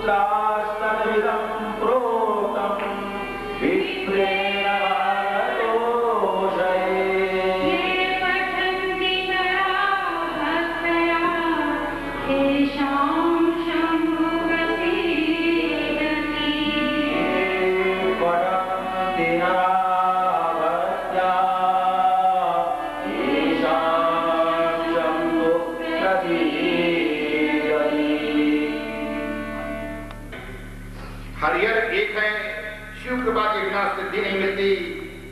सूत्रास्तद्विदं प्रोक्तं विप्रेण भारतोषये। ये पठन्ति नराः भक्त्या तेषां शम्भो प्रसीदति। ये पठन्ति नराः भक्त्या तेषां शम्भो प्रसीदति। हरिहर एक है, शिव कृपा के बिना सिद्धि नहीं मिलती।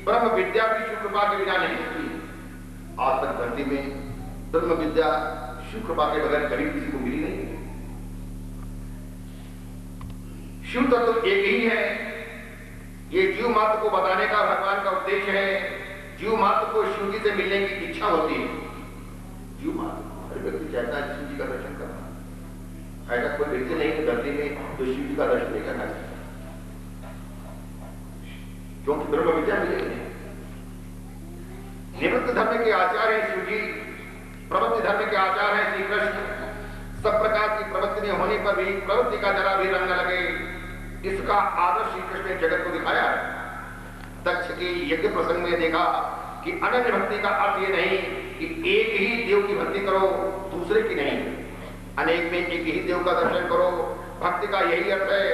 ब्रह्म विद्या भी शिव कृपा के बिना नहीं मिलती। आज तक धरती में ब्रह्म विद्या शिव कृपा के बगैर कभी किसी को मिली नहीं है। शिव तत्व एक ही है। ये जीव मात्र को बताने का भगवान का उद्देश्य है। जीव मात्र को शिव जी से मिलने की इच्छा होती है। जीव मात्र हर व्यक्ति चाहता है शिव जी का दर्शन करना। ऐसा कोई व्यक्ति नहीं है धरती में जो शिव जी का दर्शन नहीं करना चाहता, क्योंकि ब्रह्म विद्या मिलेगी नहीं। निवृत्त धर्म के आचार्य हैं शिव जी, प्रवृत्ति धर्म के आचार्य हैं श्री कृष्ण। सब प्रकार की प्रवृत्ति में होने पर भी प्रवृत्ति का जरा भी रंग न लगे, इसका आदर्श श्री कृष्ण ने जगत को दिखाया है। दक्ष के यज्ञ प्रसंग में देखा कि अनन्य भक्ति का अर्थ ये नहीं कि एक ही देव की भक्ति करो, दूसरे की नहीं। अनेक में एक ही देव का दर्शन करो। भक्ति का यही अर्थ है।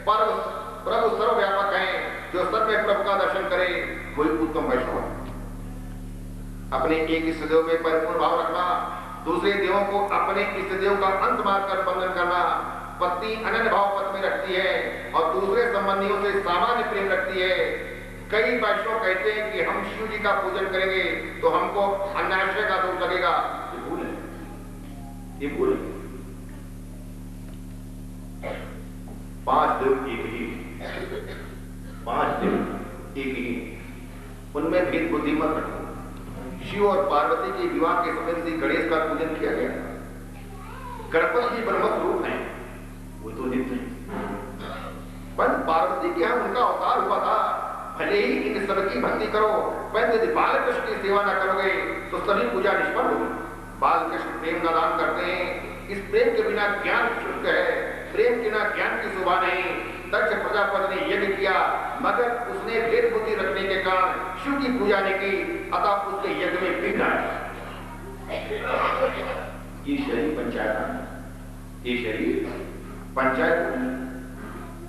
प्रभु सर्वव्यापक है, जो सब में प्रभु का दर्शन करे वही उत्तम वैष्णव है। अपने एक इष्ट देव में परिपूर्ण भाव रखना, दूसरे देवों को अपने इष्ट देव का अंत मानकर बंधन करना। पत्नी अनन्य भाव पद में रखती है और दूसरे संबंधियों से सामान्य प्रेम रखती है। कई वैष्णव कहते हैं कि हम शिव जी का पूजन करेंगे तो हमको अन्याय का दोष लगेगा। ये भूल है, ये भूल है। 5 देव एक ही, 5 देव एक ही, उनमें भेद बुद्धि मत रखो। शिव और पार्वती के विवाह के समय से गणेश का पूजन किया गया। गणपति जी ब्रह्म स्वरूप हैं, वो तो नित्य है। पर पार्वती के यहाँ उनका अवतार हुआ था। भले ही इन सबकी भक्ति करो, पर यदि बाल कृष्ण की सेवा न करोगे तो सभी पूजा निष्फल होगी। बाल कृष्ण प्रेम का दान करते हैं। इस प्रेम के बिना ज्ञान शुष्क है, प्रेम के बिना ज्ञान की शोभा नहीं। दक्ष प्रजापति ने यज्ञ किया, मगर उसने भेद बुद्धि रखने के कारण शिव की पूजा नहीं की, अतः उसके यज्ञ में विघ्न आया। ये शरीर पंचायत, ये शरीर पंचायत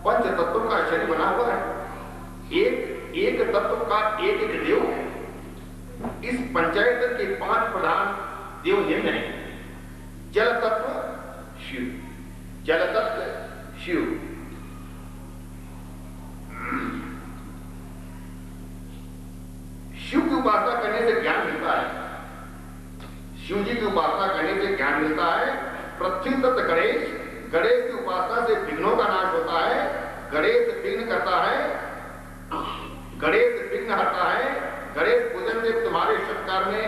पंच तत्वों का शरीर बना हुआ है। एक तत्व का एक देव है। इस पंचायत के 5 प्रधान देव निम्न हैं। जल तत्व शिव, जल तत्व शिव। शिव की उपासना करने से ज्ञान मिलता है। शिव जी की उपासना करने से ज्ञान मिलता है। पृथ्वी तत्व गणेश, गणेश की उपासना से विघ्नों का नाश होता है। गणेश विघ्न करता है, गणेश विघ्न हटता है। गणेश पूजन से तुम्हारे सत्कार में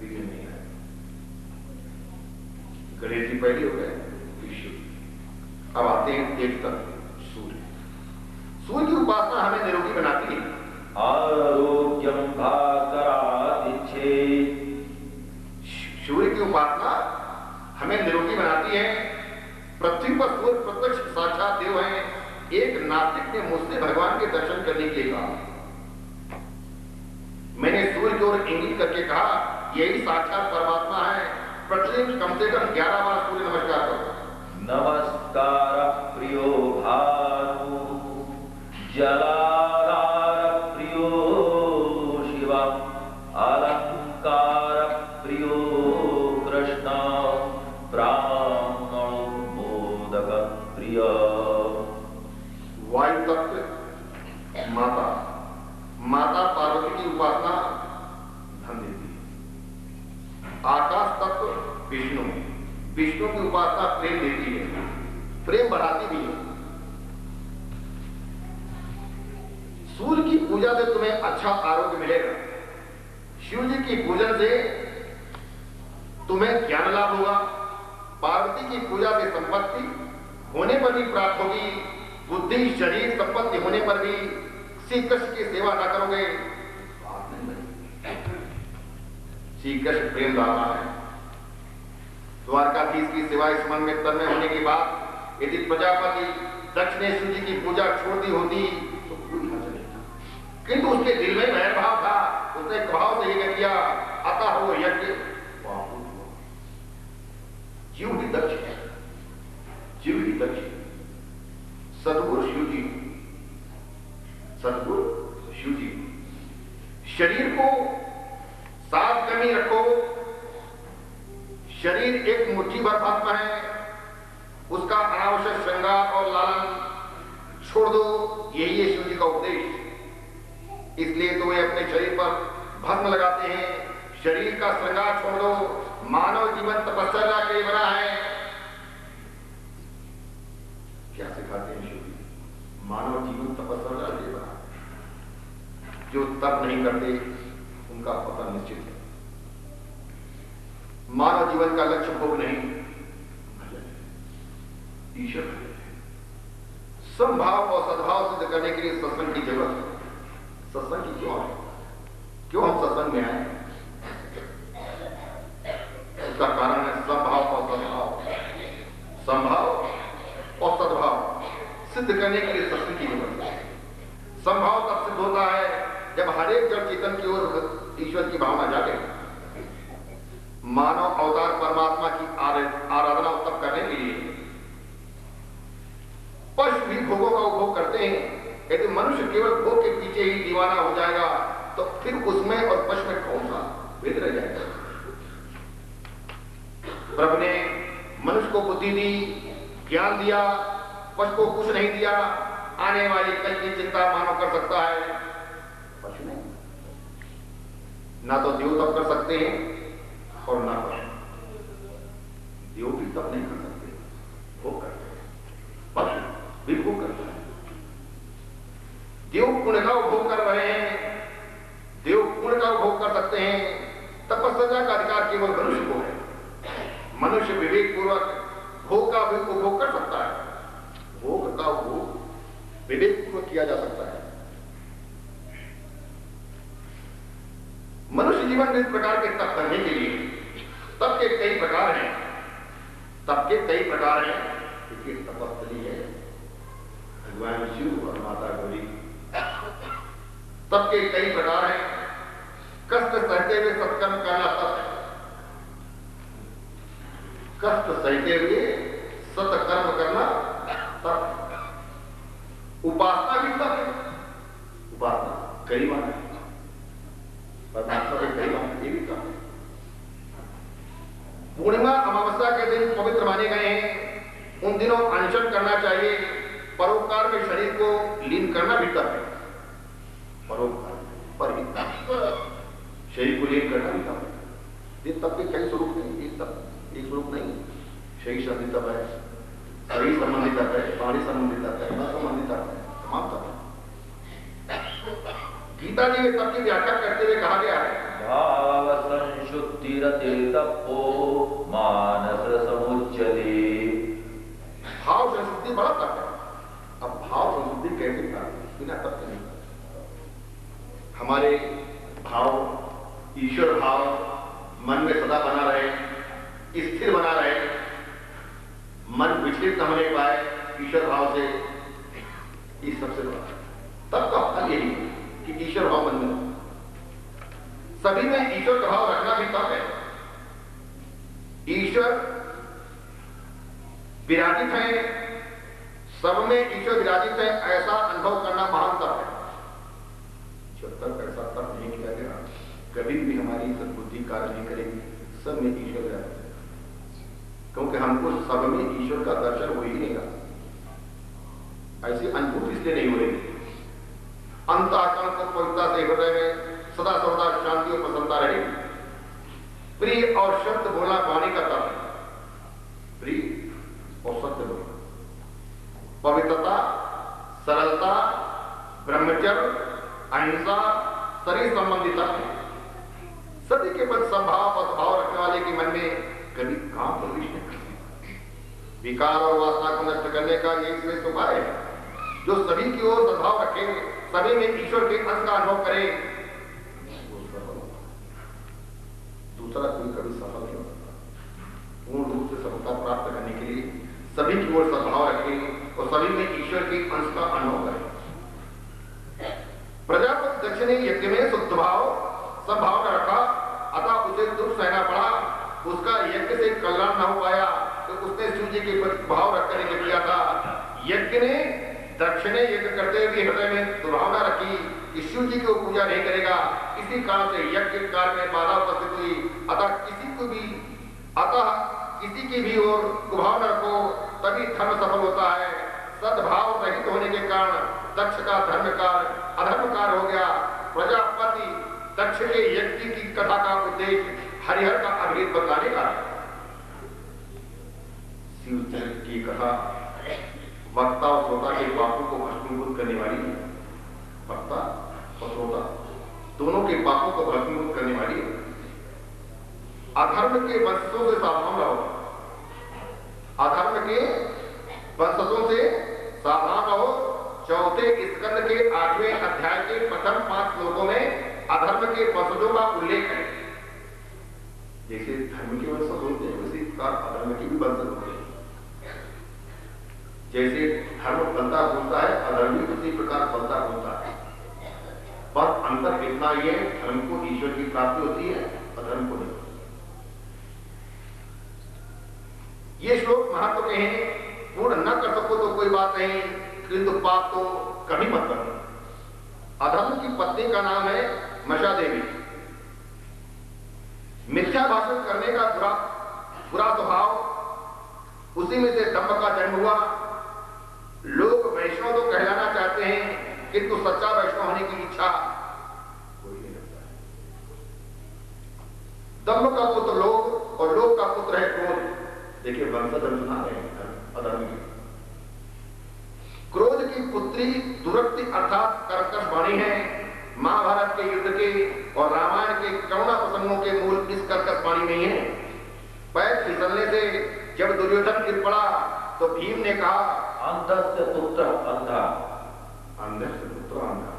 विघ्न नहीं है। गणेश जी पहले हो गए। अब आते हैं एक तत्व सूर्य। सूर्य की उपासना हमें निरोगी बनाती है। आरोग्यम भास्करादिच्छे। सूर्य की उपासना हमें निरोगी बनाती है। पृथ्वी पर सूर्य प्रत्यक्ष साक्षात देव हैं। एक नास्तिक ने मुझसे भगवान के दर्शन करने के लिए कहा। मैंने सूर्य की ओर इंगित करके कहा, यही साक्षात परमात्मा है। प्रतिदिन कम से कम 11 बार सूर्य नमस्कार करो। नमस्कार प्रियो भानु जलाधार प्रियो शिव अलंकार प्रियो कृष्ण ब्राह्मणोद्बोधक प्रिय। वायु तत्व माता, माता पार्वती की उपासना धन देती है। आकाश तत्व विष्णु, विष्णु की उपासना प्रेम देती है, प्रेम बढ़ाती भी है। सूर्य की पूजा से तुम्हें अच्छा आरोग्य मिलेगा। शिव जी की पूजन से तुम्हें ज्ञान लाभ होगा। पार्वती की पूजा से संपत्ति होने पर भी प्राप्त होगी। बुद्धि शरीर संपत्ति होने पर भी श्री कृष्ण की सेवा न करोगे बात नहीं बनेगी। श्री कृष्ण प्रेम दाता है। द्वारकाधीश की सेवा स्मरण में तन्मय होने के बाद यदि प्रजापति दक्ष ने शिव जी की पूजा छोड़ दी होती तो कोई हर्ज नहीं था, किंतु उसके दिल में वैर भाव था, उसने भाव से यज्ञ किया, अतः वो यज्ञ बाहुत हुआ। जीव ही दक्ष है, जीव ही दक्ष है। सद्गुरु शिव जी, सद्गुरु शिव जी, शरीर को सात कमी रखो, शरीर एक मुट्ठी भर भस्म है, उसका अनावश्यक श्रृंगार और लालन छोड़ दो, यही है शिव जी का उपदेश। इसलिए तो वे अपने शरीर पर भस्म लगाते हैं, शरीर का श्रृंगार छोड़ दो। मानव जीवन तपस्या के लिए बना है। क्या सिखाते हैं शिव जी? मानव जीवन तपस्या के लिए बना है। जो तप नहीं करते उनका पतन निश्चित है। मानव जीवन का लक्ष्य भोग नहीं, ईश्वर है। समभाव और सद्भाव सिद्ध करने के लिए सत्संग की जरूरत है। सत्संग की क्यों है? क्यों हम सत्संग में आए? उसका कारण है समभाव और सद्भाव। समभाव और सद्भाव सिद्ध करने के लिए सत्संग की जरूरत है। समभाव तब सिद्ध होता है जब हरेक जड़ चेतन की ओर ईश्वर की भावना जागे। मानव अवतार परमात्मा की आराधना तब करने के लिए पशु भी भोगों का उपभोग करते हैं। यदि मनुष्य केवल भोग के पीछे ही दीवाना हो जाएगा तो फिर उसमें और पशु में कौन सा भेद रह जाएगा? प्रभु ने मनुष्य को बुद्धि दी, ज्ञान दिया, पशु को कुछ नहीं दिया। आने वाली कल की चिंता मानव कर सकता है, पशु नहीं। ना तो देव तप कर सकते हैं और ना देव भी तप नहीं कर सकते, भोग करते हैं। पशु भी भोग करता है। देव पुण्य का उपभोग कर रहे हैं, देव पुण्य का उपभोग कर सकते हैं। तपस्या का अधिकार केवल मनुष्य को है। मनुष्य विवेक पूर्वक भोग का भी उपभोग कर सकता है। भोग का उपभोग विवेक पूर्वक किया जा सकता है। मनुष्य जीवन में इस प्रकार के तप करने के लिए तप के कई प्रकार हैं। तप के कई प्रकार हैं। एक तपस्थली है भगवान शिव और माता गौरी। तप के कई प्रकार हैं। कष्ट सहते हुए सत्कर्म करना तप है। कष्ट सहते हुए सत्कर्म करना तप है। उपासना भी तप है। उपासना कई बार है, परमात्मा के कई बार ये भी तप है। पूर्णिमा अमावस्या के दिन पवित्र माने गए हैं। उन दिनों अनशन करना चाहिए। परोपकार में शरीर को लीन करना भी तप है। परोपकार पर ही शरीर को लीन करना भी तप है। ये तप के कई स्वरूप हैं। ये तप एक स्वरूप नहीं। शरीर संबंधी तप है, शरीर संबंधी तप है, पानी संबंधी तप है, मन संबंधी तप है, तमाम तप है। गीता जी में तप की व्याख्या करते हुए कहा गया है भाव संशुद्धिरते तपो मानस समुच्यते। भाव संशुद्धि बड़ा तप है। अब भाव संशुद्धि कैसे करें? बिना तप के नहीं। हमारे भाव, ईश्वर भाव मन में सदा बना रहे, स्थिर बना रहे, मन विचलित न होने पाए ईश्वर भाव से। इस सबसे बड़ा तब का फल यही कि ईश्वर भाव मन में, सभी में ईश्वर का भाव रखना भी तप है। ईश्वर विराजित है, सब में ईश्वर विराजित है, ऐसा अनुभव करना महान तप है। जब तक ऐसा तप नहीं किया गया कभी भी हमारी सद्बुद्धि कार्य नहीं करेगी। सब में ईश्वर विराजित है, क्योंकि हमको सब में ईश्वर का दर्शन हो ही नहीं रहा। ऐसी अनुभूति इसलिए नहीं हो रही। अंतःकरण को पवित्रता से हृदय में सदा सर्वदा शांति और प्रसन्नता रहेगी। प्रिय और शब्द बोलना वाणी का तप है। प्रिय और सत्य बोलना, पवित्रता, सरलता, ब्रह्मचर्य, अहिंसा शरीर संबंधी तप है। सभी के प्रति संभाव और भाव रखने वाले के मन में कभी काम प्रवेश नहीं करते। विकार और वासना को नष्ट करने का यही श्रेष्ठ उपाय है। जो सभी की ओर सद्भाव रखे, सभी में ईश्वर के अंश का अनुभव करे, दूसरा कोई कभी सफल नहीं हो सकता। पूर्ण रूप से सफलता प्राप्त करने के लिए सभी की ओर सद्भाव रखें और सभी में ईश्वर की अंश का अनुभव करें। प्रजापति दक्ष ने यज्ञ में शुद्ध भाव सद्भाव न रखा, अतः उसे दुख सहना पड़ा। उसका यज्ञ से कल्याण न हो पाया तो उसने शिव जी के प्रति भाव रख कर यज्ञ किया था। यज्ञ ने दक्ष ने यज्ञ करते हुए हृदय में दुर्भावना रखी कि शिव जी को पूजा नहीं करेगा, इसी कारण से यज्ञ कार्य में बाधा उपस्थित हुई। अतः किसी की भी ओर कुभाव न रखो, तभी धर्म सफल होता है। सद्भाव रहित होने के कारण दक्ष का धर्म कार्य अधर्म कार्य हो गया। प्रजापति दक्ष के यज्ञ की कथा का उद्देश्य हरिहर का अभेद बताने का है। शिव चरित्र की कथा वक्ता और श्रोता के पापों को भस्मीभूत करने वाली है। वक्ता और श्रोता दोनों के पापों को भस्मीभूत करने वाली है। अधर्म के वंशजों से सावधान रहो, अधर्म के वंशजों से सावधान रहो। चौथे स्कंद के 8वें अध्याय के प्रथम 5 श्लोकों में अधर्म के वंशजों का उल्लेख है। जैसे धर्म के वंशज होते हैं उसी प्रकार अधर्म के भी वंशज होते हैं। जैसे धर्म फलता फूलता है, अधर्म भी उसी प्रकार फलता फूलता है, पर अंतर इतना ही है, धर्म को ईश्वर की प्राप्ति होती है, अधर्म को नहीं। ये श्लोक महत्व के हैं। पूर्ण न कर सको तो कोई बात नहीं, किंतु पाप तो कभी मत करो। अधर्म की पत्नी का नाम है मशा देवी। मिथ्या भाषण करने का बुरा स्वभाव, उसी में से दंभ का जन्म हुआ। लोग वैष्णव तो कहलाना चाहते हैं, किंतु सच्चा वैष्णव होने की इच्छा कोई नहीं रखता है। दंभ का पुत्र लोभ और लोभ का पुत्र है क्रोध। देखिए वंशज सुना है अधर्म की। क्रोध की पुत्री दुरक्ति अर्थात कर्कश वाणी है। महाभारत के युद्ध के और रामायण के करुणा प्रसंगों के मूल इस कर्कश वाणी में ही है। पैर फिसलने से जब दुर्योधन गिर पड़ा तो भीम ने कहा अंधस्य पुत्र अंधा, अंधस्य पुत्र अंधा।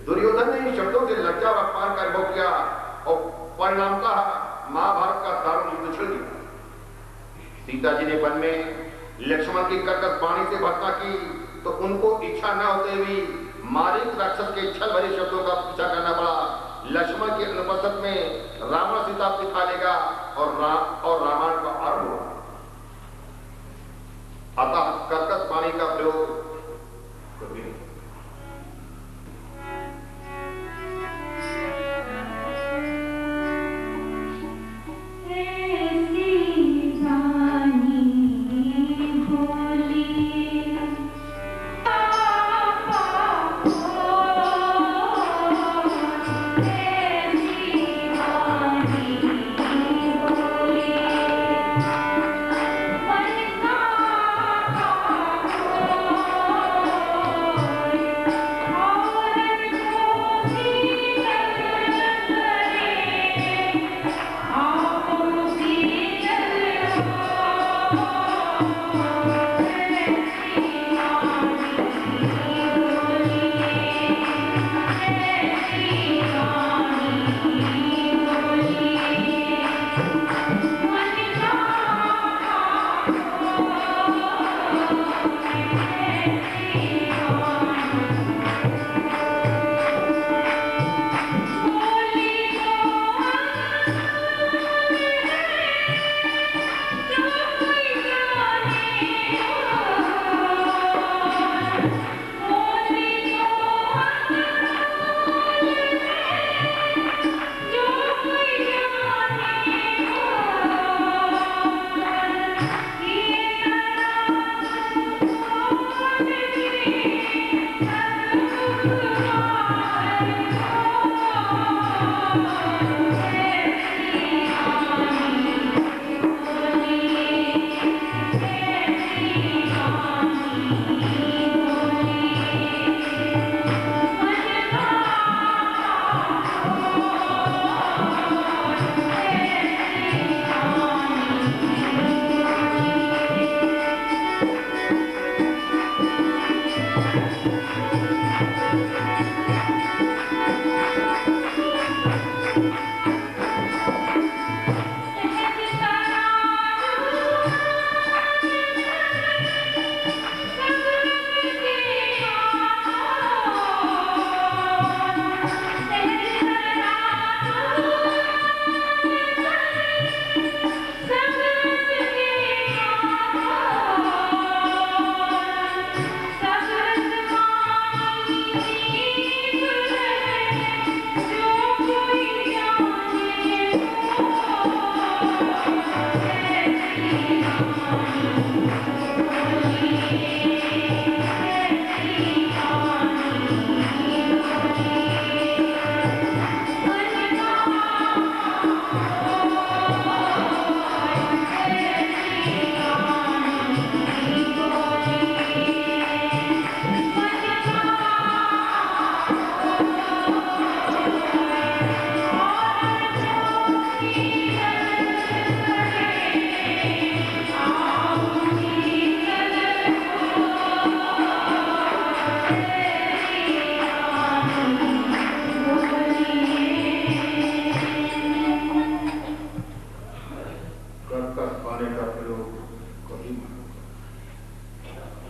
दुर्योधन ने इन शब्दों से लज्जा और अपमान का अनुभव किया और परिणामतः महाभारत का दारुण युद्ध छिड़ गया। सीता जी ने वन में लक्ष्मण की कर्कश वाणी से भर्त्सना की तो उनको इच्छा न होते हुए मारीच राक्षस के छल भरे शब्दों का पीछा करना पड़ा। लक्ष्मण की अनुपस्थित में रावण सीता को खा लेगा और रामायण का आरंभ हुआ। अतः कर्कश वाणी का प्रयोग कभी नहीं।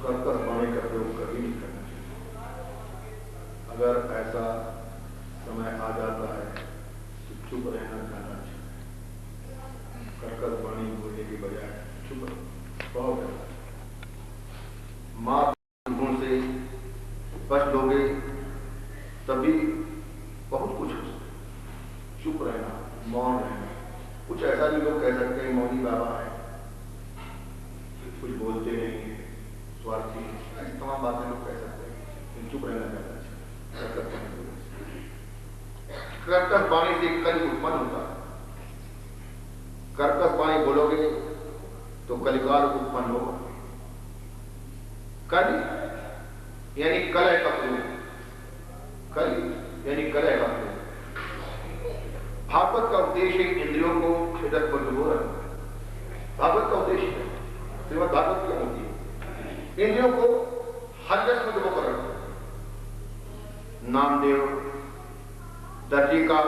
कर्कश वाणी का प्रयोग कभी नहीं करना चाहिए। अगर ऐसा समय आ जाता है तो चुप रहना जाना चाहिए। कर्कश वाणी बोलने की बजाय चुप रहो, बहुत ज्यादा। मां गुण से बच लोगे तभी बहुत कुछ हो सकता। चुप रहना, मौन रहना। कुछ ऐसा भी लोग कह सकते हैं मौनी बाबा है, कुछ बोलते नहीं है, स्वार्थी, ऐसी तमाम बातें लोग कह सकते हैं, लेकिन चुप रहना चाहता है। कर्कश वाणी से कलि उत्पन्न होता है। कर्कश वाणी बोलोगे तो कलिकाल उत्पन्न होगा। कलि यानी कलह का प्रयोग, कलि यानी कलह का प्रयोग। भागवत का उद्देश्य इंद्रियों को हिदक पर डुबो रखना है। भागवत का उद्देश्य है, श्रीमद् भागवत की होती है, इंद्रियों को हजस में डुबो कर रखना। नामदेव दर्जी का,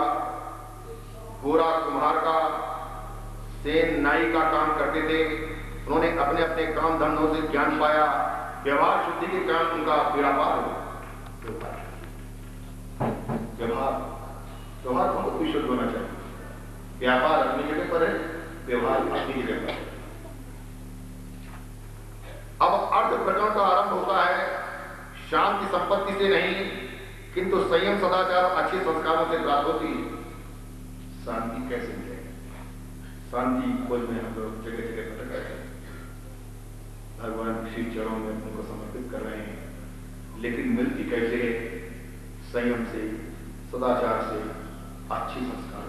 गोरा कुम्हार का, सेन नाई का काम करते थे। उन्होंने अपने अपने काम धंधों से ज्ञान पाया, व्यवहार शुद्धि के कारण उनका बेड़ा पार हो। व्यवहार को भी शुद्ध होना चाहिए। व्यापार अपनी जगह पर है, व्यवहार अपनी जगह पर है। अब अर्थ प्रकरण का आरंभ होता है शांति संपत्ति से नहीं, किंतु संयम सदाचार अच्छे संस्कारों से प्राप्त होती है। शांति कैसे मिलेगी? शांति खोज में हम लोग जगह जगह भटक रहे हैं, भगवान श्री चरणों में उनको समर्पित कर रहे हैं, लेकिन मिलती कैसे है? संयम से, सदाचार से, अच्छी संस्कार।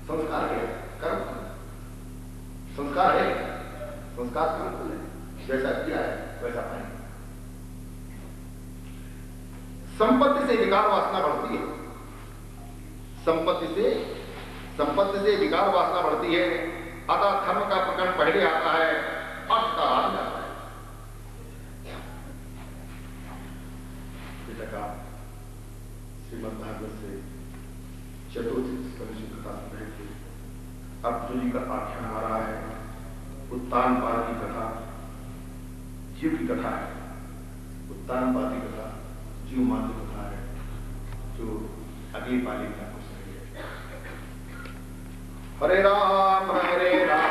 संस्कार है कर्म, संस्कार है, संस्कार कर्म है। जैसा किया है वैसा पाएंगे। संपत्ति से विकार वासना बढ़ती है। संपत्ति से विकार वासना बढ़ती है। अतः धर्म का प्रकरण पहले आता है, अर्थ का बाद में आता है। श्रीमद् भागवत से चतुर्थ स्कंद कथा सुन रहे थे। अब जो जी का आख्यान आ रहा है उत्तान पाद की कथा, जीव की कथा है। उत्तान पाद की कथा जीव मान की कथा है, जो अगली पाली में आपको सुनाई है। हरे राम हरे राम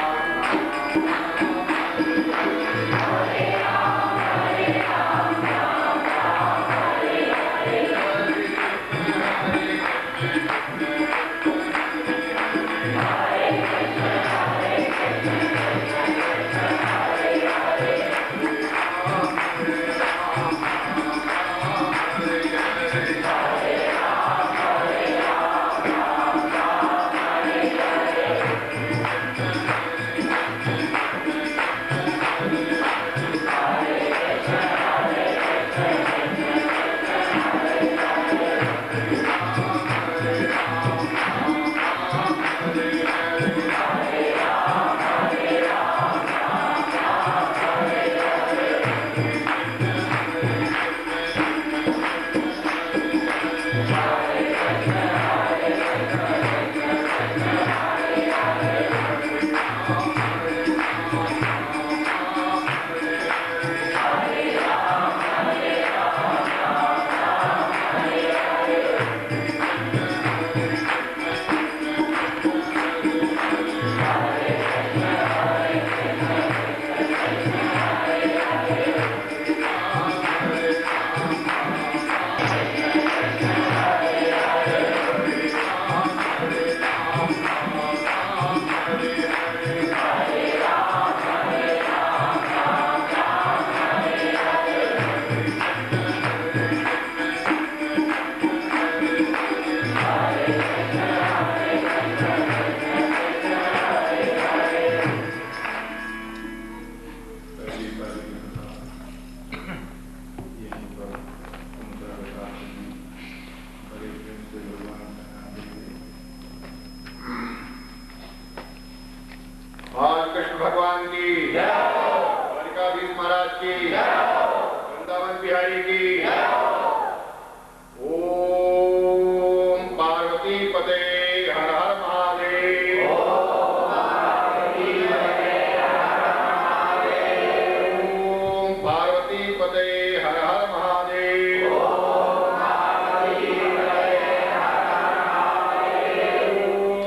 पार्वती पार्वती पते हर हर महादेव।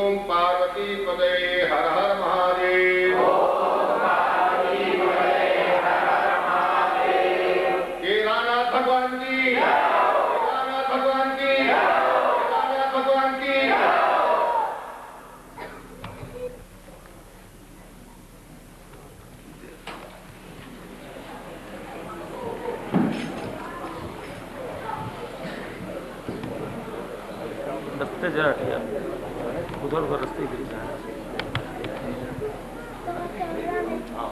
ओम पार्वती पते हर हर महादेव। केदारनाथ भगवान की, केदारनाथ भगवान की, केदारनाथ भगवान की। रस्ते जरा हटिया, उधर उधर रस्ते गिर जाए। हाँ,